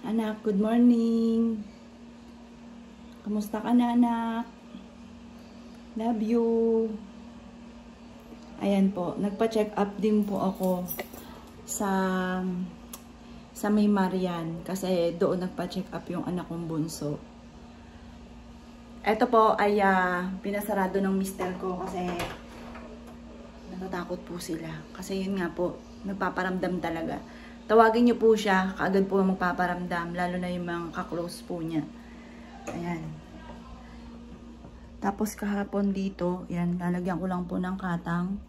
Anak, good morning. Kamusta ka na, anak? Love you. Ayan po, nagpa-check up din po ako sa May Marian kasi doon nagpa-check up yung anak kong bunso. Ito po ay pinasarado ng mister ko kasi natatakot po sila. Kasi yun nga po, nagpaparamdam talaga. Tawagin niyo po siya, kaagad po magpaparamdam, lalo na yung mga kaklose po niya. Ayan. Tapos kahapon dito, yan, lalagyan ko lang po ng katang.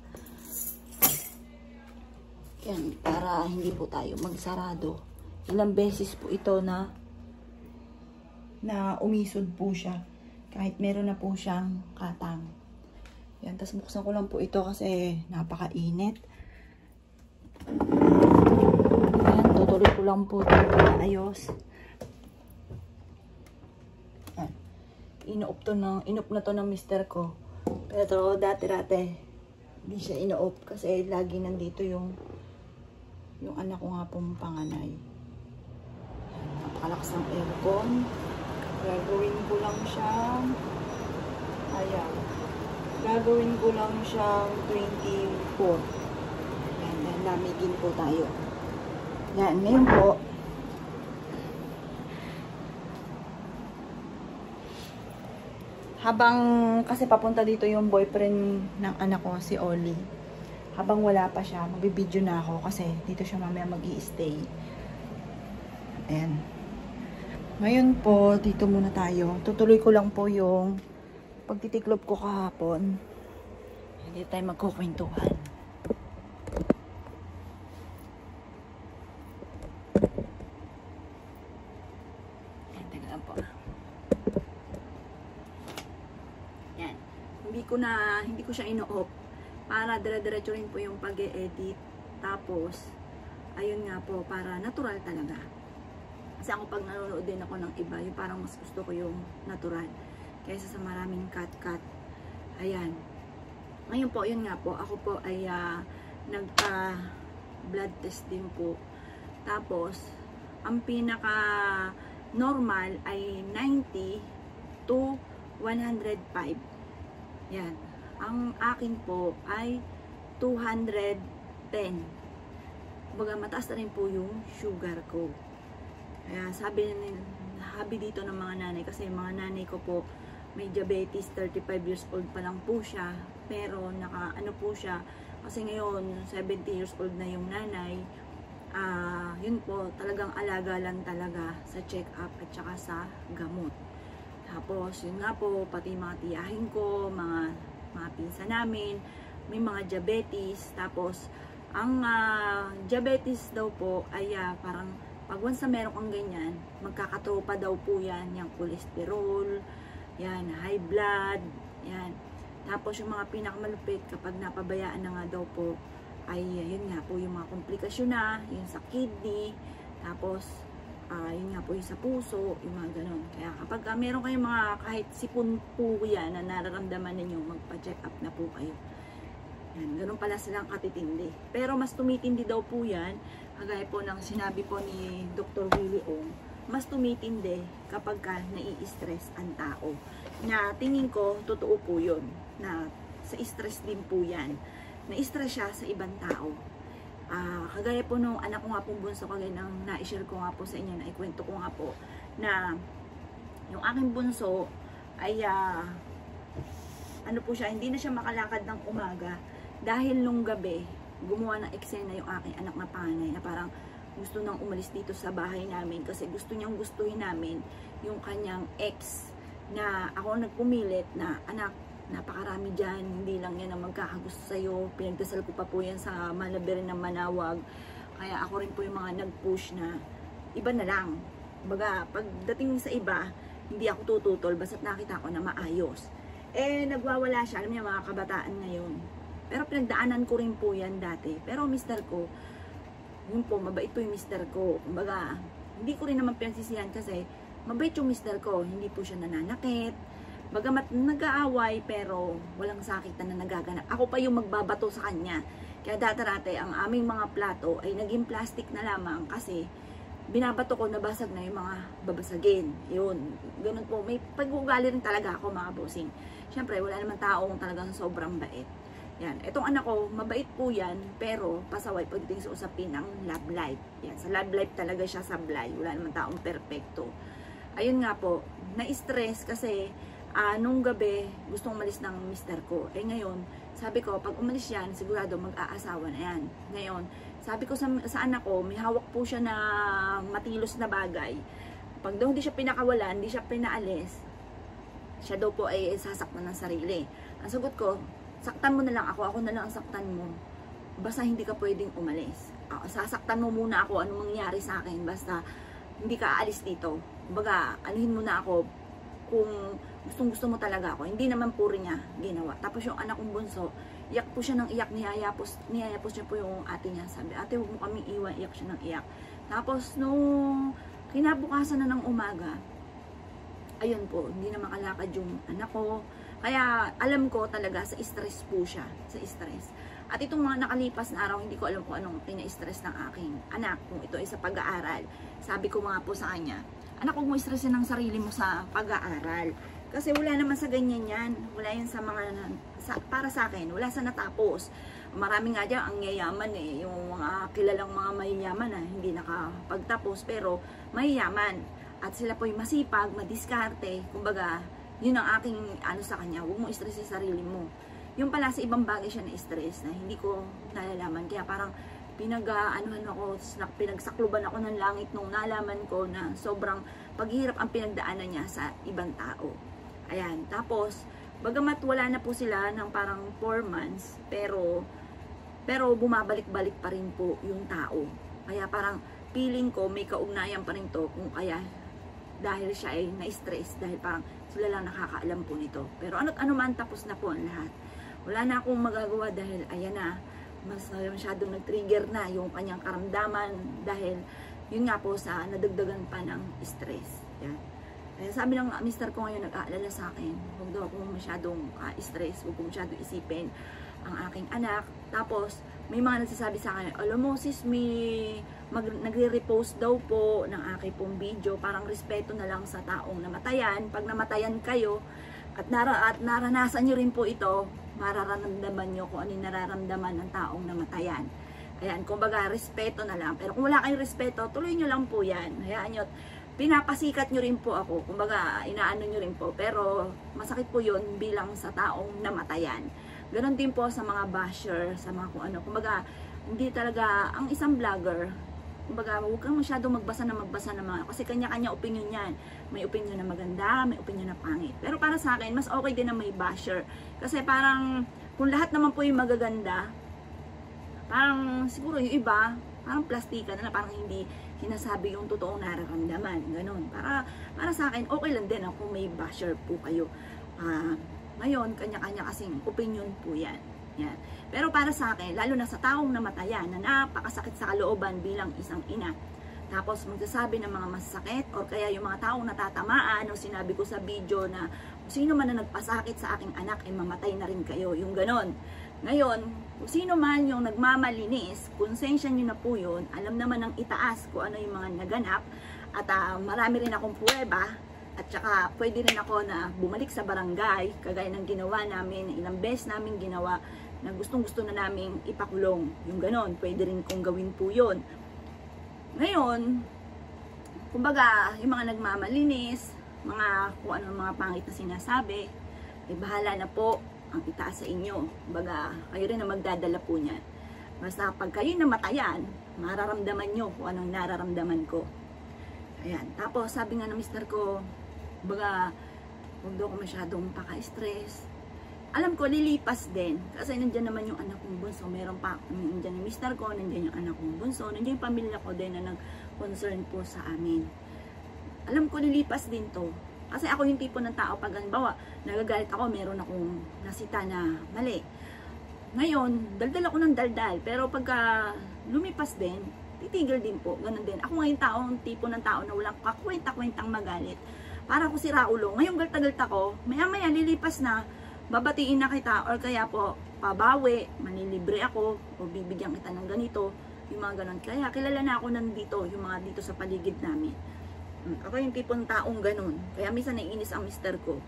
Yan, para hindi po tayo magsarado. Ilang beses po ito na umisod po siya. Kahit meron na po siyang katang. Yan, tapos buksan ko lang po ito kasi napakainit. Yan, tutuloy ko lang po ito para ayos. Yan. Inuop na to ng mister ko. Pero dati-dati hindi siya inuop kasi lagi nandito yung anak ko nga pong panganay. Napakalakas ng aircon. Gagawin ko lang siyang ayan. Gagawin ko lang siyang 24. Yan, lamigin po tayo. Yan, ngayon po habang kasi papunta dito yung boyfriend ng anak ko, si Oli. Habang wala pa siya, magbibideo na ako kasi dito siya mamaya mag-i-stay. Ayan. Ngayon po, dito muna tayo. Tutuloy ko lang po yung pagtitiklop ko kahapon. Hindi tayo magkukwentuhan. Ayan, teka lang po. Yan. Hindi ko siya ino-off para dire-diretso rin po yung pag-e-edit. Tapos, ayun nga po, para natural talaga. Kasi ako pag nanonood din ako ng iba, yung parang mas gusto ko yung natural. Kaysa sa maraming cut-cut. Ayan. Ngayon po, yun nga po, ako po ay nagpa-blood test din po. Tapos, ang pinaka-normal ay 90 to 105. Yan. Ang akin po ay 210. Kumbaga mataas na rin po yung sugar ko. Kaya sabi dito ng mga nanay, kasi yung mga nanay ko po may diabetes, 35 years old pa lang po siya. Pero ano po siya, kasi ngayon 70 years old na yung nanay. Yun po, talagang alaga lang talaga sa check-up at saka sa gamot. Tapos, yun nga po, pati mga tiyahin ko, mga pinsan namin, may mga diabetes. Tapos, ang diabetes daw po ay parang, pag once na meron kang ganyan, magkakatropa daw po yan, yung cholesterol, yan, high blood, yan. Tapos, yung mga pinakamalupit, kapag napabayaan na nga daw po, ay, yun nga po, yung mga komplikasyon na, yung sa kidney, tapos, yun nga po yung sa puso, yung mga ganun. Kaya kapag meron kayong mga kahit sipon po yan na nararamdaman ninyo, magpa-check up na po kayo. Yan, ganun pala silang katitindi. Pero mas tumitindi daw po yan, kagaya po ng sinabi po ni Dr. Willie Ong, mas tumitindi kapag nai-stress ang tao. Na tingin ko, totoo po yun, na sa stress din po yan. Na-stress siya sa ibang tao. Kagaya po nung anak ko nga pong bunso, kagaya nang na-share ko nga po sa inyo, na ikwento ko nga po, na yung aking bunso ay ano po siya, hindi na siya makalakad ng umaga dahil nung gabi gumawa ng eksena yung aking anak na panganay na parang gusto nang umalis dito sa bahay namin kasi gustuhin namin yung kanyang ex, na ako nagpumilit na anak, napakarami dyan, hindi lang yan ang magkakagusto sa'yo, pinagdasal ko pa po yan sa Malaber ng Manawag, kaya ako rin po yung mga nag-push na iba na lang. Baga, pagdating sa iba, hindi ako tututol basta't nakita ko na maayos. Nagwawala siya, alam niya mga kabataan ngayon. Pero pinagdaanan ko rin po yan dati. Pero mister ko, yun po, mabait po yung mister ko. Kumbaga, hindi ko rin naman pinagsisihan kasi mabait yung mister ko, hindi po siya nananakit. Bagamat nag-aaway, pero walang sakitan na nagaganap. Ako pa yung magbabato sa kanya. Kaya dati-rate, ang aming mga plato ay naging plastic na lamang kasi binabato ko, nabasag na yung mga babasagin. Yun, ganun po. May pag-uugali rin talaga ako, mga bossing. Siyempre, wala naman taong talagang sobrang bait. Yan. Itong anak ko, mabait po yan, pero pasaway pagdating sa usapin ng love life. Yan. Sa love life talaga siya sablay. Wala naman taong perpekto. Ayun nga po, na-stress kasi nung gabi, gustong umalis ng mister ko. Eh ngayon, sabi ko, pag umalis yan, sigurado mag-aasawa na yan. Ngayon, sabi ko sa anak ko, may hawak po siya na matilos na bagay. Pag daw hindi siya pinakawalan, hindi siya pinaalis, siya daw po ay sasaktan ng sarili. Ang sagot ko, saktan mo na lang ako na lang ang saktan mo. Basta hindi ka pwedeng umalis. Sasaktan mo muna ako, anong mangyari sa akin, basta hindi ka aalis dito. Kumbaga, anuhin mo na ako kung gustong-gusto mo talaga ako. Hindi naman puro niya ginawa. Tapos yung anak kong bunso, iyak po siya ng iyak, niyayapos niya po yung ate niya. Sabi, ate, huwag mo kami iwan, iyak siya ng iyak. Tapos, nung kinabukasan na ng umaga, ayun po, hindi na makalakad yung anak ko. Kaya, alam ko talaga, sa stress po siya. Sa stress. At itong mga nakalipas na araw, hindi ko alam kung anong pina-stress ng aking anak. Kung ito ay sa pag-aaral. Sabi ko mga po sa kanya, anak, huwag mo stressin ang sarili mo sa pag-aaral. Kasi wala naman sa ganyan yan. Wala yan sa mga, para sa akin, wala sa natapos. Marami nga dyan ang yayaman eh. Yung mga kilalang mga mayayaman na hindi nakapagtapos, pero mayayaman. At sila po'y masipag, madiskarte. Kumbaga, yun ang aking ano sa kanya. Huwag mo stressin sa sarili mo. Yung pala sa ibang bagay siya na-stress na hindi ko nalalaman. Kaya parang pinagsakluban ako ng langit nung nalaman ko na sobrang paghihirap ang pinagdaanan niya sa ibang tao. Ayan, tapos bagamat wala na po sila ng parang 4 months, pero bumabalik-balik pa rin po yung tao. Kaya parang feeling ko may kaugnayan pa rin to kung kaya dahil siya ay na-stress, dahil parang sila lang nakakaalam po nito. Pero ano man, tapos na po ang lahat. Wala na akong magagawa dahil ayan na, mas masyadong nag-trigger na yung kanyang karamdaman dahil yun nga po sa nadagdagan pa ng stress. Yan. Kaya sabi ng mister ko ngayon, nag-aalala sa akin, huwag daw akong masyadong stress, huwag ko masyadong isipin ang aking anak. Tapos may mga nagsasabi sa akin, alam mo sis, nagre-repost daw po ng aking pong video, parang respeto na lang sa taong namatayan. Pag namatayan kayo at naranasan nyo rin po ito, mararamdaman nyo kung ano yung nararamdaman ng taong namatayan. Ayan, kumbaga, respeto na lang. Pero kung wala kayong respeto, tuloy nyo lang po yan. Hayaan nyo, pinapasikat nyo rin po ako. Kumbaga, inaano nyo rin po. Pero, masakit po yun bilang sa taong namatayan. Ganon din po sa mga basher, sa mga kung ano. Kumbaga, hindi talaga, ang isang vlogger, kumbaga, huwag kang masyadong magbasa ng mga, kasi kanya-kanya opinion yan. May opinion na maganda, may opinion na pangit. Pero para sa akin, mas okay din na may basher. Kasi parang, kung lahat naman po yung magaganda, parang siguro yung iba, parang plastika na parang hindi sinasabi yung totoong nararamdaman. Ganon. Para sa akin, okay lang din kung may basher po kayo. Ngayon, kanya-kanya kasing opinion po yan. Yan. Pero para sa akin, lalo na sa taong namatayan na napakasakit sa kalooban bilang isang ina, tapos magsasabi ng mga masakit or kaya yung mga taong natatamaan o sinabi ko sa video na sino man na nagpasakit sa aking anak ay mamatay na rin kayo, yung ganon. Ngayon, kung sino man yung nagmamalinis, konsensya nyo na po yun, alam naman ng itaas kung ano yung mga naganap at marami rin akong pruweba. At saka pwede rin ako na bumalik sa barangay, kagaya ng ginawa namin, ilang beses namin ginawa, na gustong-gusto na naming ipakulong. Yung ganon, pwede rin kong gawin po yun. Ngayon, kumbaga, yung mga nagmamalinis, kung ano mga pangit na sinasabi, bahala na po ang itaas sa inyo. Kumbaga, kayo rin na magdadala po niyan. Basta pag kayo namatayan, mararamdaman nyo kung anong nararamdaman ko. Ayan. Tapos, sabi nga ng mister ko, kumbaga, huwag daw ako masyadong paka-stress. Alam ko, lilipas din. Kasi nandyan naman yung anak kong bunso. Meron pa, nandyan yung mister ko, nandyan yung anak kong bunso. Nandyan yung pamilya ko din na nag-concern po sa amin. Alam ko, lilipas din to. Kasi ako yung tipo ng tao, pag halimbawa, nagagalit ako, meron akong nasita na mali. Ngayon, daldal ako ng daldal. Pero pagka lumipas din, titigil din po. Ganun din. Ako ngayon tipo ng tao na walang kakwenta-kwentang magalit. Para ko si Raulo. Ngayon galta-galta ko, maya-maya lilipas na, babatiin na kita or kaya po pabawi, manilibre ako o bibigyan kita ng ganito. yung mga ganon. Kaya kilala na ako nandito, yung mga dito sa paligid namin. Ako yung tipong taong ganon. Kaya minsan naiinis ang mister ko.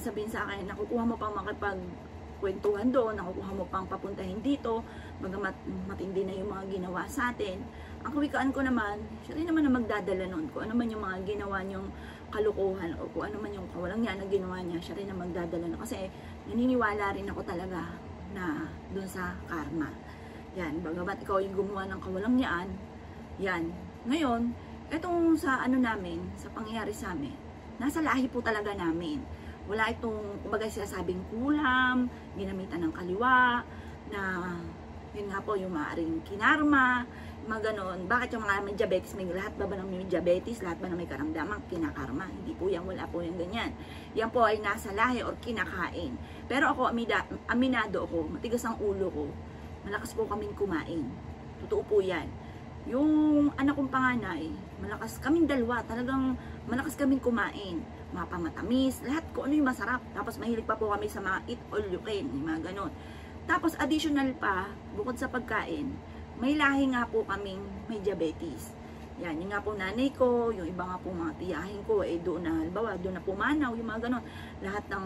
Sabihin sa akin, nakukuha mo pang makipagkwentuhan doon, nakukuha mo pang papuntahin dito, bagamat matindi na yung mga ginawa sa atin. Ang kawikaan ko naman, siya rin naman na magdadala nun. Kung ano man yung mga ginawa niyong kalukuhan o kung ano man yung kawalang niya na ginawa niya, siya rin na magdadala nun. Kasi naniniwala rin ako talaga na dun sa karma. Yan, bagamat ikaw yung gumawa ng kawalang niyaan, yan. Ngayon, etong sa ano namin, sa pangyayari sa amin, nasa lahi po talaga namin. Wala itong, kumbaga sinasabing kulam, ginamitan ng kaliwa, na yun nga po, yung maaaring kinarma, mga ganon. Bakit yung mga may diabetes, may lahat ba ng may diabetes, lahat ba na may karamdaman, kinakarma? Hindi po yan, wala po yung ganyan. Yan po ay nasa lahi or kinakain. Pero ako, aminado ako, matigas ang ulo ko, malakas po kaming kumain. Totoo po yan. Yung anak kong panganay, malakas kaming dalawa, talagang malakas kaming kumain. Mapamatamis, lahat ko ano yung masarap. Tapos mahilig pa po kami sa mga eat all you can, yung mga ganon. Tapos additional pa, bukod sa pagkain, may lahi nga po kaming may diabetes. Yan, yung nga po nanay ko, yung iba nga po mga tiyahin ko, doon na, halimbawa, doon na pumanaw, yung mga ganon. Lahat ng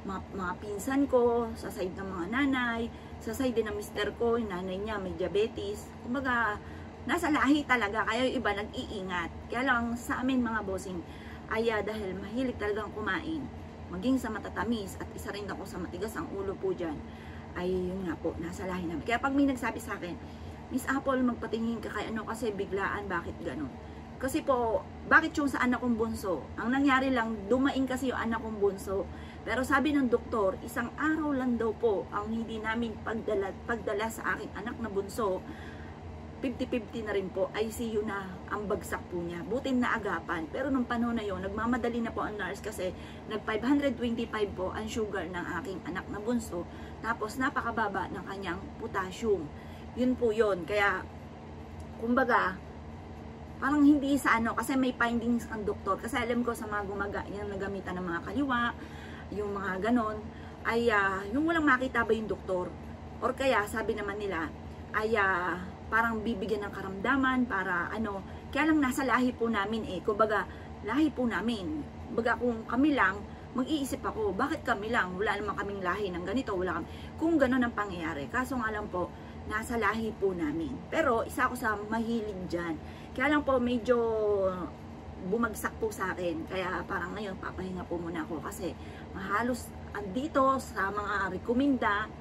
mga pinsan ko, sa side ng mga nanay, sa side din ng mister ko, yung nanay niya may diabetes. Kumbaga, nasa lahi talaga, kaya yung iba nag-iingat. Kaya lang sa amin mga bossing, dahil mahilig talagang kumain, maging sa matatamis, at isa rin ako sa matigas ang ulo po dyan, ay yun nga po, nasa lahi namin. Kaya pag may nagsabi sa akin, Miss Apple, magpatingin ka kay ano kasi biglaan, bakit gano'n? Kasi po, bakit yung sa anak kong bunso? Ang nangyari lang, dumaing kasi yung anak kong bunso. Pero sabi ng doktor, isang araw lang daw po ang hindi namin pagdala sa aking anak na bunso. 50-50 na rin po, ICU na ang bagsak po niya. Butin na agapan. Pero nung panahon na yon, nagmamadali na po ang nurse kasi nag 525 po ang sugar ng aking anak na bunso. Tapos napakababa ng kanyang potassium. Yun po yun. Kaya, kumbaga, parang hindi sa ano, kasi may findings ang doktor. Kasi alam ko sa mga yung nagamitan ng mga kaliwa, yung mga ganon, ay yung walang makita ba yung doktor? Or kaya, sabi naman nila, ay parang bibigyan ng karamdaman para ano, kaya lang nasa lahi po namin kumbaga, lahi po namin. Kumbaga kung kami lang, mag-iisip ako, bakit kami lang? Wala naman kaming lahi ng ganito, wala kami. Kung gano'n ang pangyayari, kaso nga lang po, nasa lahi po namin. Pero isa ako sa mahilig dyan. Kaya lang po medyo bumagsak po sa akin. Kaya parang ngayon papahinga po muna ako kasi halos dito sa mga rekomenda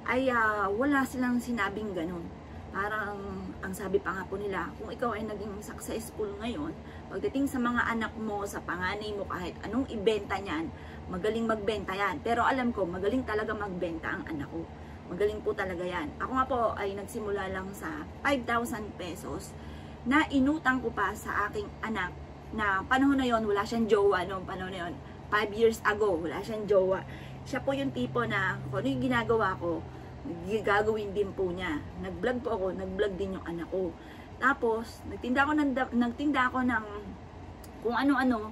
ay wala silang sinabing ganun. Parang ang sabi pa nga po nila, kung ikaw ay naging successful ngayon, pagdating sa mga anak mo, sa panganay mo, kahit anong ibenta niyan, magaling magbenta yan. Pero alam ko, magaling talaga magbenta ang anak ko. Magaling po talaga yan. Ako nga po ay nagsimula lang sa 5,000 pesos na inutang ko pa sa aking anak na panahon na yon wala siyang jowa noong panahon na yon. 5 years ago, wala siyang jowa. Siya po yung tipo na kung ano yung ginagawa ko, gagawin din po niya. Nag-vlog po ako, nag-vlog din yung anak ko. Tapos, nagtinda ako ng kung ano-ano.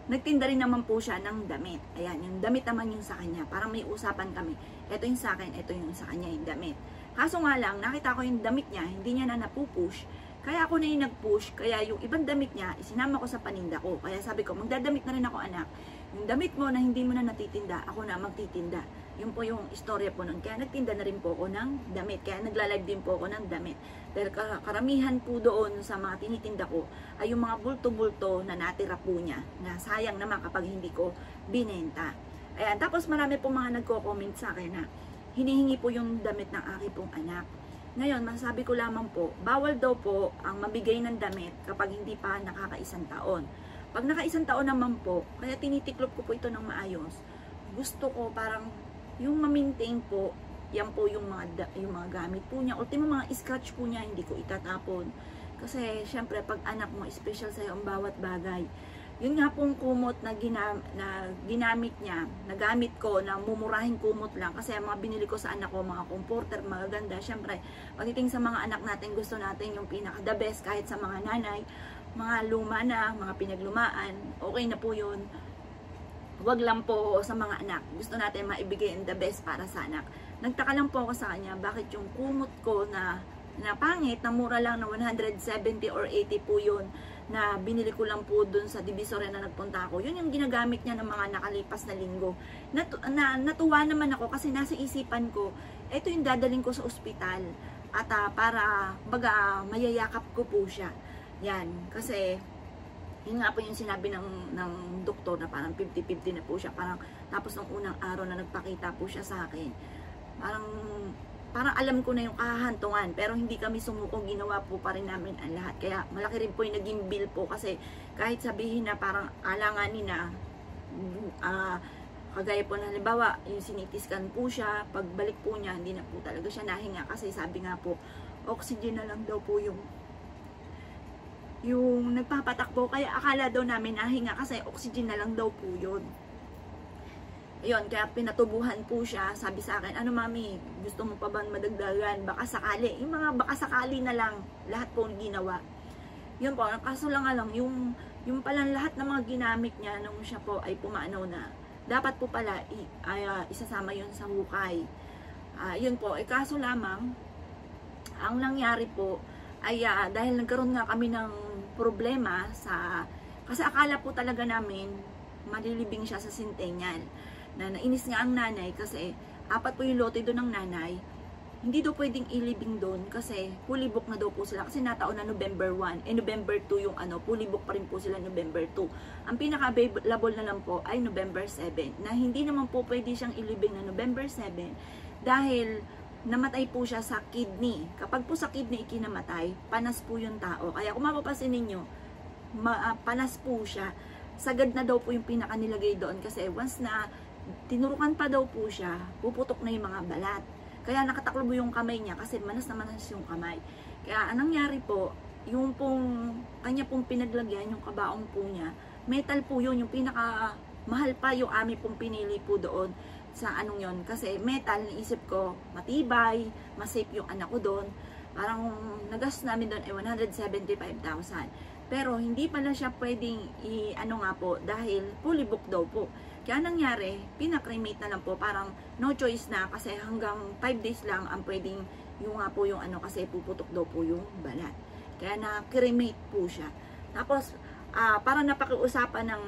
Nagtinda rin naman po siya ng damit. Ayan, yung damit naman yung sa kanya. Parang may usapan kami. Ito yung sa akin, ito yung sa kanya yung damit. Kaso nga lang, nakita ko yung damit niya, hindi niya na napupush. Kaya ako na yung nag-push. Kaya yung ibang damit niya, isinama ko sa paninda ko. Kaya sabi ko, magdadamit na rin ako anak. Yung damit mo na hindi mo na natitinda, ako na magtitinda. Yun po yung istorya po nun. Kaya nagtinda na rin po ako ng damit. Kaya nagla-live din po ako ng damit. Dahil karamihan po doon sa mga tinitinda ko ay yung mga bulto-bulto na natira po niya. Na sayang naman kapag hindi ko binenta. Ayan. Tapos marami po mga nagko-comment sa akin na hinihingi po yung damit ng aking pong anak. Ngayon, masasabi ko lamang po, bawal daw po ang mabigay ng damit kapag hindi pa nakakaisang taon. Pag nakaisang taon naman po, kaya tinitiklop ko po ito ng maayos. Gusto ko parang yung ma-maintain po, yan po yung mga gamit po niya. Ultimo mga scratch po niya, hindi ko itatapon. Kasi syempre pag anak mo, special sa'yo ang bawat bagay. Yun nga pong kumot na ginamit niya, nagamit ko na mumurahing kumot lang. Kasi ang mga binili ko sa anak ko, mga comforter, magaganda. Syempre, pagdating sa mga anak natin, gusto natin yung pinaka-the best kahit sa mga nanay, mga luma na, mga pinaglumaan, okay na po yun. Wag lang po sa mga anak. Gusto natin maibigay the best para sa anak. Nagtaka lang po ako sa kanya, bakit yung kumot ko na na pangit, na mura lang na 170 or 80 po yun, na binili ko lang po dun sa Divisoria na nagpunta ako. Yun yung ginagamit niya ng mga nakalipas na linggo. Natuwa naman ako kasi nasa isipan ko, ito yung dadaling ko sa ospital. At para mayayakap ko po siya. Yan, kasi yun nga po yung sinabi ng doktor na parang 50-50 na po siya. Tapos ng unang araw na nagpakita po siya sa akin, parang alam ko na yung kahahantungan, pero hindi kami sumuko, ginawa po pa rin namin ang lahat. Kaya malaki rin po yung naging bill po, kasi kahit sabihin na parang alanganin na, kagaya po na halimbawa, yung sinitiskan po siya, pagbalik po niya, hindi na po talaga siya nahinga, kasi sabi nga po, oxygen na lang daw po yung nagpapatakbo, kaya akala daw namin nahinga kasi oxygen na lang daw po yun. Ayun, kaya pinatubuhan po siya, sabi sa akin, ano mami, gusto mo pa ba madagdagan, baka sakali, yung mga baka sakali na lang, lahat po ginawa. Yun po, kaso lang yung palang lahat ng mga ginamit niya nung siya po ay pumanaw na, dapat po pala isasama yun sa hukay. Yun po, kaso lamang, ang nangyari po, ay dahil nagkaroon nga kami ng problema kasi akala po talaga namin malilibing siya sa Centennial, na nainis nga ang nanay kasi 4 po yung lote doon ng nanay, hindi daw pwedeng ilibing doon kasi fully book na daw po sila, kasi nataon na November 1, November 2 yung fully book pa rin po sila November 2. Ang pinaka-available na lang po ay November 7, na hindi naman po pwede siyang ilibing na November 7 dahil namatay po siya sa kidney. Kapag po sa kidney ikinamatay, panas po yung tao. Kaya kung mapapasin ninyo, panas po siya. Sagad na daw po yung pinaka-nilagay doon, kasi once na tinurukan pa daw po siya, puputok na yung mga balat. Kaya nakataklobo yung kamay niya kasi manas na manas yung kamay. Kaya anong nangyari po, yung pong kanya pong pinaglagyan, yung kabaong po niya, metal po yun, yung pinaka mahal pa yung ami pong pinili po doon sa anong yon, kasi metal, naisip ko matibay, masafe yung anak ko doon. Parang nagas namin doon ay 175,000. Pero hindi pala siya pwedeng nga po, dahil fully book daw po. Kaya nangyari, pinakremate na lang po, parang no choice na, kasi hanggang 5 days lang ang pwedeng yung kasi puputok daw po yung balat. Kaya na-cremate po siya. Tapos, parang napakiusapan ng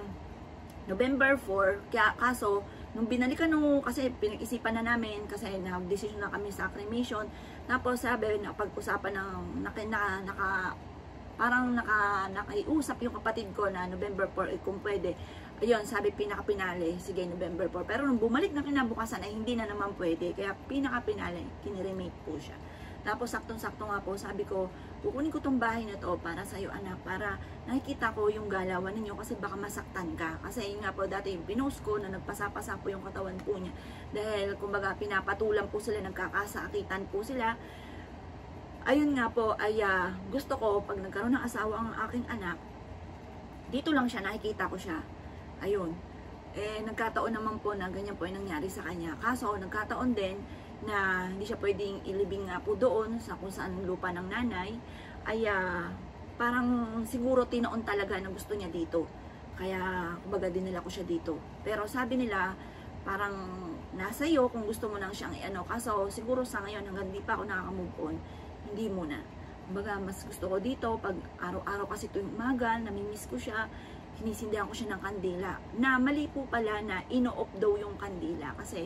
November 4, kaya kaso, nung binalikan kasi pinag-isipan na namin, kasi nag-decision na kami sa cremation, tapos sabi, pag-usapan ng nakaiusap yung kapatid ko na November 4, kung pwede. Ayun, sabi pinaka-pinali, sige November 4. Pero nung bumalik na kinabukasan ay hindi na naman pwede, kaya pinaka-pinali, kiniremake po siya. Tapos saktong-sakto nga po, sabi ko, kukunin ko tong bahay na to para sa'yo anak, para nakikita ko yung galawan ninyo, kasi baka masaktan ka. Kasi yun nga po, dati yung pinost ko na nagpasapasa po yung katawan po niya. Dahil kumbaga pinapatulan po sila, nagkakasakitan po sila. Ayun nga po, ay gusto ko, pag nagkaroon ng asawa ang aking anak, dito lang siya, nakikita ko siya. Ayun. Nagkataon naman po na ganyan po yung nangyari sa kanya. Kaso, nagkataon din na hindi siya pwedeng ilibing nga po doon sa kung saan lupa ng nanay. Ay, parang siguro tinoon talaga na gusto niya dito. Kaya, kumbaga dinala ko siya dito. Pero sabi nila, parang nasa iyo kung gusto mo nang siyang Kaso, siguro sa ngayon, hanggang di pa ako nakaka-move on, hindi muna. Kumbaga, mas gusto ko dito, pag araw-araw kasi tuwing umaga, namimiss ko siya, sinisindihan ko siya ng kandila. Na mali po pala na ino-off daw yung kandila. Kasi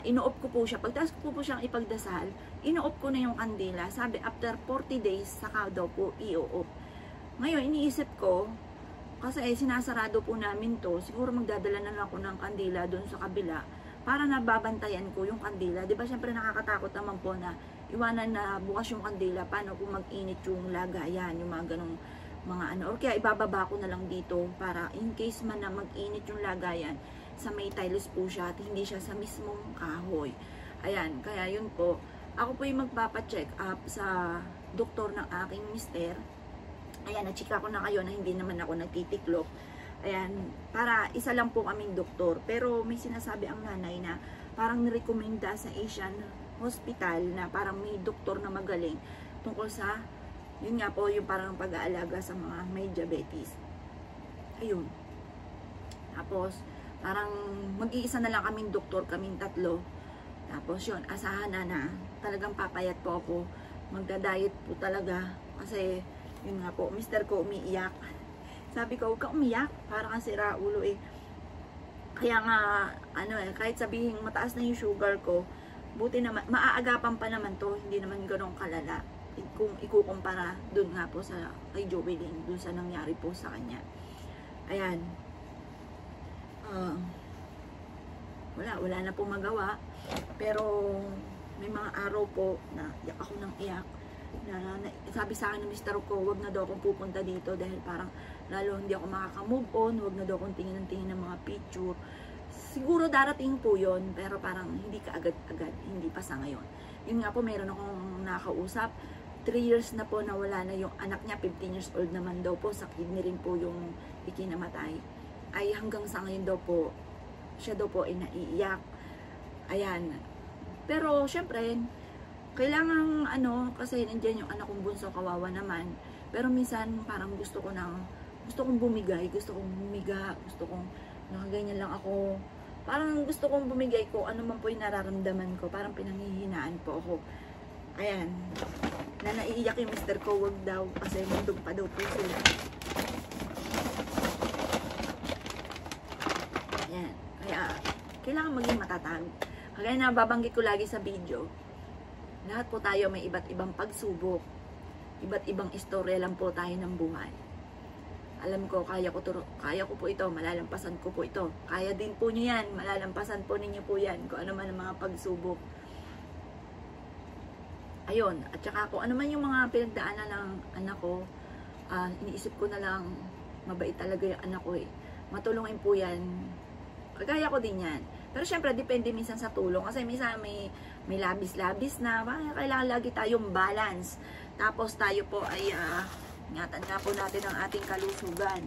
ino-off ko po siya. Pagtaas ko po siyang ipagdasal, ino-off ko na yung kandila. Sabi, after 40 days, saka daw po i-off. Ngayon, iniisip ko, kasi sinasarado po namin to, siguro magdadala na lang ako ng kandila doon sa kabila para nababantayan ko yung kandila. Diba, syempre nakakatakot naman po na iwanan na bukas yung kandila, paano kung mag-init yung lagayan, yung mga ganong mga or kaya ibababa ko na lang dito para in case man na mag-init yung lagayan, sa may tiles po siya at hindi siya sa mismong kahoy. Ayan, kaya yun po, ako po yung magpapacheck up sa doktor ng aking mister. Ayan, na-chika ko na kayo na hindi naman ako nagtitiklop. Ayan, para isa lang po kaming doktor, pero may sinasabi ang nanay na parang nirekomenda sa Asian Hospital na parang may doktor na magaling tungkol sa yun nga po, yung parang pag-aalaga sa mga may diabetes. Ayun. Tapos, parang mag-iisa na lang kaming doktor, kaming 3. Tapos yun, asahan na talagang papayat po ako magda-diet po talaga. Kasi, yun nga po, mister ko umiiyak. Sabi ko, huwag ka umiyak, parang kang sira ulo eh. Kaya nga, kahit sabihin mataas na yung sugar ko, buti naman, maaagapan pa naman to, hindi naman ganun kalala. Kung ikukumpara dun nga po sa kay Jovelyn, dun sa nangyari po sa kanya. Ayan. Wala na po magawa. Pero, may mga araw po na iyak ako ng iyak. Sabi sa akin ng mister ko, wag na daw akong pupunta dito dahil parang lalo hindi ako makaka-move on, wag na daw akong tingin ng mga picture. Siguro darating po yon, pero parang hindi ka agad-agad, hindi pa sa ngayon. Yun nga po, meron akong nakausap, 3 years na po nawala na yung anak niya, 15 years old naman daw po, sa kidney rin po yung ikinamatay. Ay hanggang sa ngayon daw po, siya daw po ay naiiyak. Ayan. Pero syempre, kailangan kasi nandiyan yung anak kong bunso, kawawa naman. Pero minsan parang gusto kong bumigay, gusto kong humiga, gusto kong nakaganyan lang ako. Parang gusto kong bumigay ko ano man po yung nararamdaman ko, parang pinanghihinaan po ako. Ayan. Na naiiyak yung mister ko, wag daw kasi nandun pa daw po sila. Ayan. Kaya kailangan maging matatag. Kaya nababanggit ko lagi sa video, lahat po tayo may iba't ibang pagsubok, iba't ibang istorya lang po tayo ng buhay. Alam ko, kaya ko po ito, malalampasan ko po ito. Kaya din po nyo yan, malalampasan po ninyo po yan, kung ano man ang mga pagsubok. Ayun, at saka kung ano man yung mga pinagdaanan ng anak ko, iniisip ko na lang, mabait talaga yung anak ko eh. Matulungin po yan, kagaya ko din yan. Pero syempre, depende minsan sa tulong. Kasi minsan may labis-labis na. Kailangan lagi tayong balance. Tapos tayo po ay ingatan nga po natin ang ating kalusugan.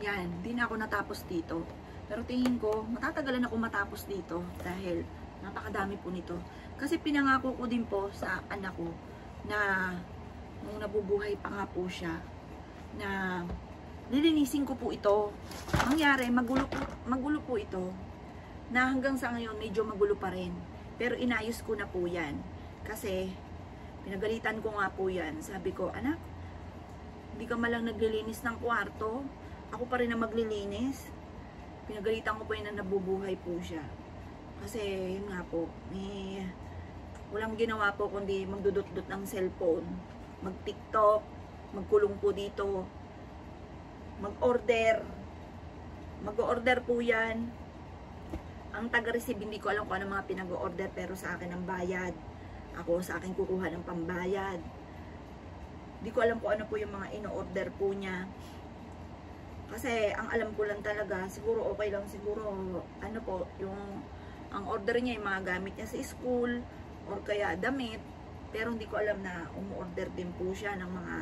Yan, di na ako natapos dito. Pero tingin ko, matatagalan ako matapos dito. Dahil napakadami po nito. Kasi pinangako ko din po sa anak ko na nung nabubuhay pa nga po siya, na lilinisin ko po ito. Mangyari, magulo po ito. Na hanggang sa ngayon, medyo magulo pa rin. Pero inayos ko na po yan. Kasi, pinagalitan ko nga po yan. Sabi ko, anak, hindi ka malang naglilinis ng kwarto. Ako pa rin na maglilinis. Pinagalitan ko po yan na nabubuhay po siya. Kasi, yun nga po, walang ginawa po kundi magdudot-dot ng cellphone. Mag-TikTok, magkulong po dito. Mag-order po yan. Ang taga-receive, hindi ko alam kung ano mga pinag-order, pero sa akin ang bayad. Ako sa akin kukuha ng pambayad. Hindi ko alam kung ano po yung mga ino-order po niya. Kasi ang alam ko lang talaga, siguro okay lang, siguro ano po, yung ang order niya yung mga gamit niya sa school or kaya damit. Pero hindi ko alam na umu-order din po siya ng mga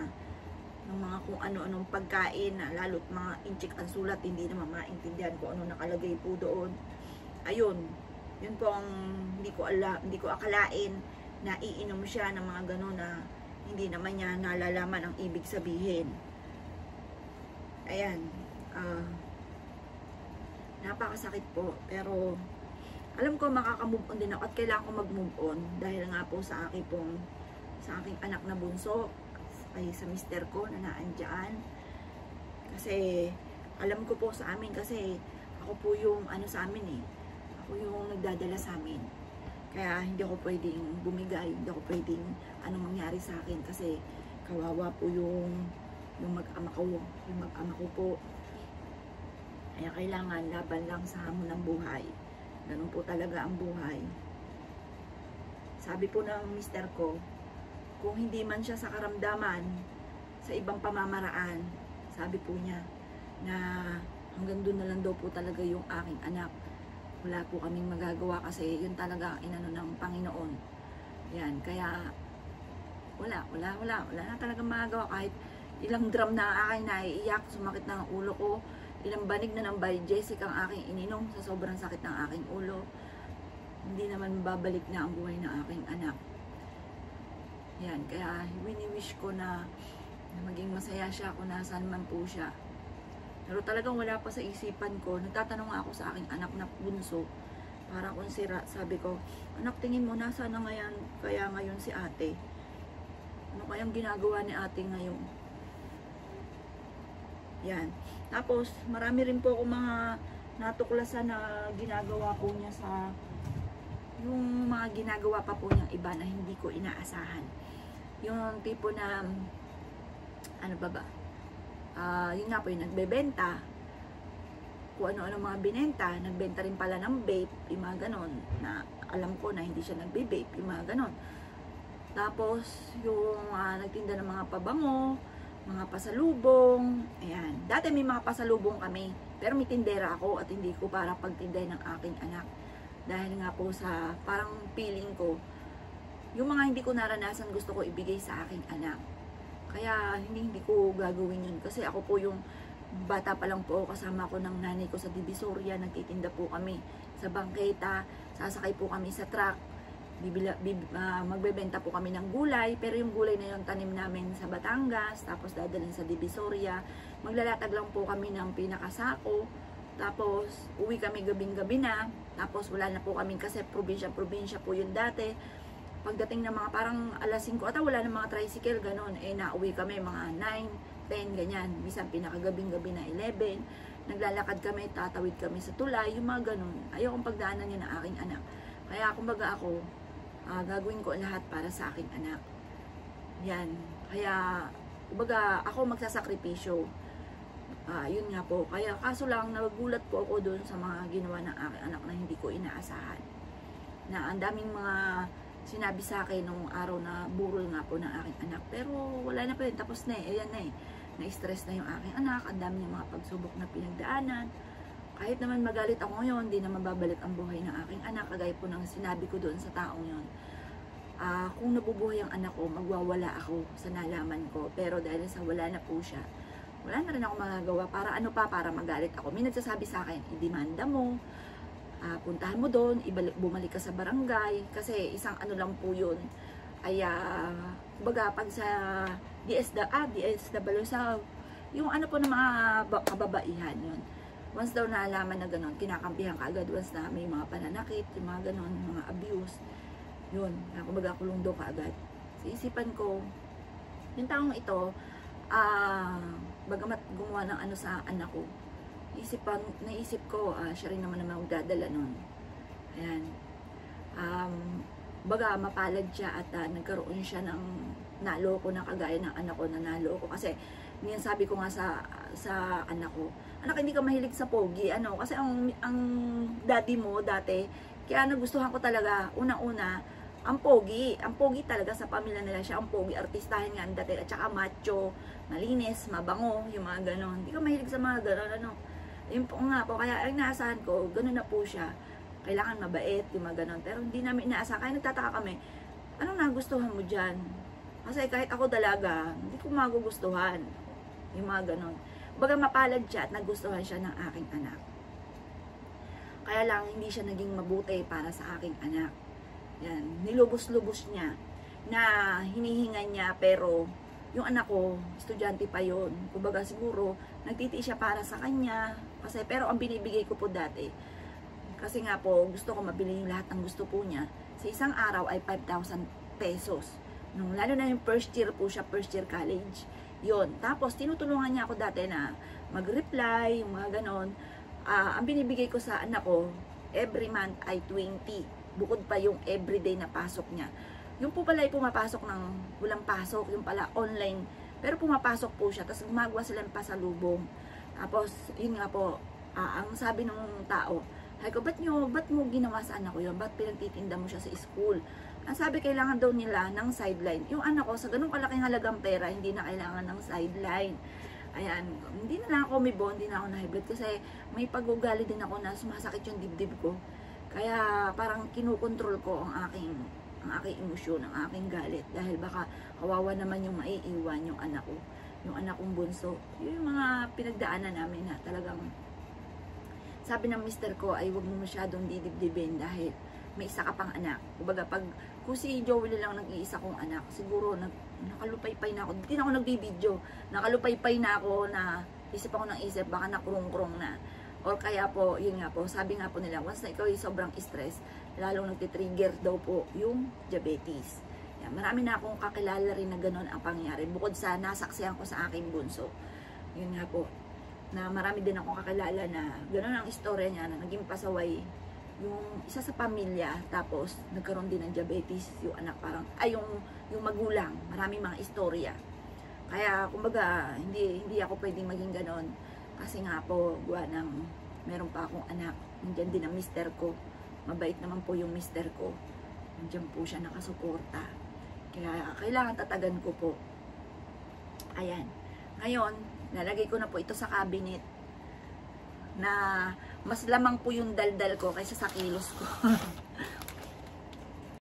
kung ano-anong pagkain, lalo't mga inchik ang sulat, hindi naman maintindihan kung ano nakalagay po doon. Ayun, yun po ang hindi ko akalain na iinom siya ng mga gano'n na hindi naman niya nalalaman ang ibig sabihin. Ayan, napakasakit po, pero alam ko makaka-move on din ako at kailangan ko mag-move on dahil nga po sa aking anak na bunso, ay sa mister ko na naandyan. Kasi alam ko po sa amin, kasi ako po yung sa amin eh. Ako yung nagdadala sa amin. Kaya hindi ako pwedeng bumigay, hindi ako pwedeng anong mangyari sa akin kasi kawawa po yung mag-ama ko po. Kaya kailangan laban lang sa hamon ng buhay. Ganun po talaga ang buhay. Sabi po ng mister ko, kung hindi man siya sa karamdaman, sa ibang pamamaraan, sabi po niya, na hanggang doon na lang daw po talaga yung aking anak. Wala po kaming magagawa kasi yun talaga ang inano ng Panginoon. Yan, kaya wala na talaga magagawa. Kahit ilang drum na akin naiiyak, sumakit na ang ulo ko, ilang banig na ng Biogesic ang aking ininom sa sobrang sakit ng aking ulo, hindi naman babalik na ang buhay ng aking anak. Yan, kaya wini-wish ko na maging masaya siya kung nasaan man po siya. Pero talagang wala pa sa isipan ko. Nagtatanong ako sa aking anak na bunso Parang kung sira, sabi ko, anak, tingin mo, nasaan na ngayon, kaya ngayon si ate? Ano kayang ginagawa ni ate ngayon? Yan. Tapos, marami rin po akong mga natuklasan na ginagawa po niya sa, yung mga ginagawa pa po niyang iba na hindi ko inaasahan. Yung tipo na, ano ba? Yun nga po yung nagbebenta, kung ano-ano mga binenta, nagbenta rin pala ng vape, yung mga ganon, na alam ko na hindi siya nagbe-vape, yung mga ganon. Tapos, yung nagtinda ng mga pabango, mga pasalubong, ayan. Dati may mga pasalubong kami, pero may tindera ako at hindi ko para pagtinday ng aking anak. Dahil nga po sa parang feeling ko, yung mga hindi ko naranasan gusto ko ibigay sa aking anak. Kaya hindi ko gagawin yun. Kasi ako po yung bata pa lang po, kasama ko ng nanay ko sa Divisoria, nagtitinda po kami sa bangketa, sasakay po kami sa truck, magbebenta po kami ng gulay, pero yung gulay na yung tanim namin sa Batangas, tapos dadalhin sa Divisoria, maglalatag lang po kami ng pinakasako, tapos uwi kami gabing-gabi na, tapos wala na po kami kasi probinsya po yun dati. Pagdating ng mga parang alas 5 ata, wala na mga tricycle, ganon, nauwi kami mga 9, 10, ganyan, bisan pinakagabing-gabi na 11, naglalakad kami, tatawid kami sa tulay, yung mga ganon. Ayokong pagdaanan niya ng aking anak. Kaya kumbaga ako, gagawin ko lahat para sa aking anak. Yan. Kaya, kumbaga, ako magsasakripisyo. Yun nga po. Kaya, kaso lang, nagulat po ako doon sa mga ginawa ng aking anak na hindi ko inaasahan. Na ang daming mga sinabi sa akin nung araw na burol nga po ng aking anak. Pero, wala na pa rin. Tapos na eh. Ayan na eh. Na-stress na yung aking anak. Ang dami yung mga pagsubok na pinagdaanan. Kahit naman magalit ako ngayon, hindi na mababalik ang buhay ng aking anak. Kagaya po ng sinabi ko doon sa taong yon. Kung nabubuhay ang anak ko, magwawala ako sa nalaman ko. Pero dahil sa wala na po siya, wala na rin ako magagawa. Para ano pa, para magalit ako. May nagsasabi sa akin, idemanda mo, puntahan mo doon, bumalik ka sa barangay. Kasi isang ano lang po yun. Ay, kumbaga, pag sa DSW, sa yung ano po ng mga kababaihan yun. Once daw naalaman na gano'n, kinakampihan ka agad once na may mga pananakit, yung mga gano'n, mga abuse. Yun, kumbaga kulong daw ka agad. Sa isipan ko, yung taong ito, bagamat gumawa ng ano sa anak ko, naisip ko, siya rin naman magdadala nun. Ayan. Baga mapalad siya at nagkaroon siya ng naloko na kagaya ng anak ko na naloko. Kasi, ngayon sabi ko nga sa anak ko, anak, hindi ka mahilig sa pogi, ano, kasi ang daddy mo dati, kaya nagustuhan ko talaga, unang-una, ang pogi talaga sa pamilya nila siya, ang pogi, artistahin nga dati, at saka macho, malinis, mabango, yung mga ganon, hindi ka mahilig sa mga ganon, ano, yun po nga po, kaya ang naasahan ko, ganon na po siya, kailangan mabait, yung mga ganon, pero hindi namin inaasahan, kaya nagtataka kami, anong nagustuhan mo dyan? Kasi kahit ako dalaga, hindi ko magugustuhan, yung mga ganon. Baga mapalad siya at nagustuhan siya ng aking anak. Kaya lang hindi siya naging mabuti para sa aking anak. Yan, nilubos-lubos niya na hinihingan niya, pero yung anak ko, estudyante pa yon. Kumbaga siguro nagtitiis siya para sa kanya kasi, pero ang binibigay ko po dati, kasi nga po gusto ko mabili yung lahat ng gusto po niya. Sa isang araw ay 5,000 pesos. Nung lalo na yung first year po siya, first year college. Yun. Tapos, tinutulungan niya ako dati na mag-reply, yung mga ganon. Ang binibigay ko sa anak ko, every month ay 20. Bukod pa yung everyday na pasok niya. Yung po pala ay pumapasok ng walang pasok, yung pala online. Pero pumapasok po siya, tapos gumagawa sila ng pasalubong. Tapos, yun nga po, ang sabi ng tao, ay ko, ba't mo ginawa sa anak ko yun? Ba't pinagtitinda mo siya sa school? Ang sabi, kailangan daw nila ng sideline. Yung anak ko, sa ganung kalaking halagang pera, hindi na kailangan ng sideline. Ayan, hindi na lang ako umibon, hindi na ako na-high-blood kasi may pag-ugali din ako na sumasakit yung dibdib ko. Kaya parang kinukontrol ko ang aking emosyon, ang aking galit. Dahil baka kawawa naman yung maiiwan yung anak ko. Yung anak kong bunso. Yung mga pinagdaanan namin na talagang sabi ng mister ko ay huwag mo masyadong didibdibin dahil may isa ka pang anak. Kumbaga, kung si Joey lang nag-iisa kong anak, siguro nakalupay-pay na ako. Hindi na ako nagbibideo. Nakalupay-pay na ako na isip ako ng isip, baka nakurong-kurong na. Or kaya po, yun nga po, sabi nga po nila, once na ikaw ay sobrang stress, lalong nagtitrigger daw po yung diabetes. Yan, marami na akong kakilala rin na ganun ang pangyayari. Bukod sa nasaksihan ko sa aking bunso. Yun nga po, na marami din akong kakilala na ganun ang istorya niya, na naging pasaway yung isa sa pamilya, tapos nagkaroon din ng diabetes, yung anak parang, yung magulang, maraming mga istorya. Kaya, kumbaga, hindi ako pwedeng maging ganon. Kasi nga po, gawa ng meron pa akong anak. Nandiyan din ang mister ko. Mabait naman po yung mister ko. Nandiyan po siya nakasuporta. Kaya kailangan tatagan ko po. Ayan. Ngayon, nalagay ko na po ito sa cabinet na mas lamang po yung daldal ko kaysa sa kilos ko.